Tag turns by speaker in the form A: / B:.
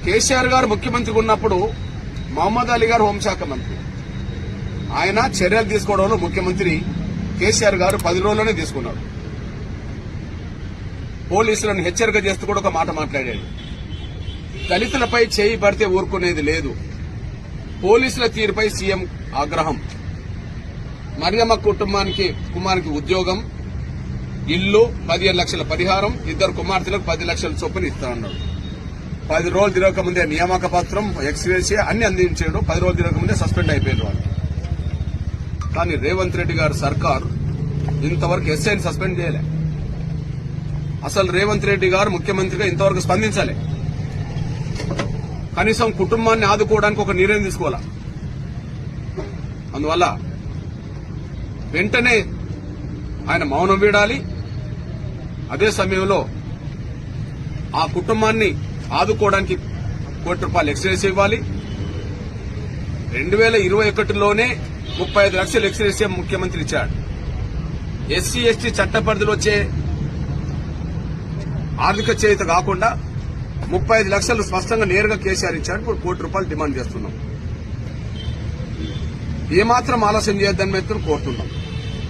A: కేసీఆర్ గారు ముఖ్యమంత్రిగా ఉన్నప్పుడు మహమ్మద్ అలీ గారు హోంశాఖ మంత్రి. ఆయన చర్యలు తీసుకోవడంలో ముఖ్యమంత్రి కేసీఆర్ గారు 10 రోజుల్లోనే తీసుకున్నాడు. పోలీసులను హెచ్చరిక చేస్తూ కూడా ఒక మాట మాట్లాడాడు. దళితులపై చేయి పడితే ఊరుకునేది లేదు. పోలీసుల తీరుపై సీఎం ఆగ్రహం. మరియమ్మ కుమారికి ఉద్యోగం, ఇల్లు, 15 లక్షల పరిహారం, 2 కుమార్తెలకు 10 లక్షల చొప్పున ఇస్తానన్నాడు. 10 రోజులు తిరగకముందే నియామక పత్రం, ఎక్స్గ్రేషియా అన్ని అందించాడు. 10 రోజులు తిరగకముందే సస్పెండ్ అయిపోయారు వాళ్ళు. కానీ రేవంత్ రెడ్డి గారు సర్కార్ ఇంతవరకు ఎస్ఐని సస్పెండ్ చేయలే. అసలు రేవంత్ రెడ్డి గారు ముఖ్యమంత్రిగా ఇంతవరకు స్పందించాలి. కనీసం కుటుంబాన్ని ఆదుకోవడానికి ఒక నిర్ణయం తీసుకోవాలా. అందువల్ల వెంటనే ఆయన మౌనం వీడాలి. అదే సమయంలో ఆ కుటుంబాన్ని ఆదుకోవడానికి ₹1 కోటి ఎక్స్గ్రేస్ ఇవ్వాలి. 2021లోనే 35 లక్షలు ఎక్స్గ్రేస్ ముఖ్యమంత్రి ఇచ్చాడు. ఎస్సీ ఎస్టీ చట్ట పరిధిలో వచ్చే ఆర్థిక చేయుత కాకుండా 35 లక్షలు స్పష్టంగా నేరుగా కేసీఆర్ ఇచ్చాడు. ఇప్పుడు ₹1 కోటి డిమాండ్ చేస్తున్నాం. ఏమాత్రం ఆలస్యం చేయొద్దని మేము కోరుతున్నాం.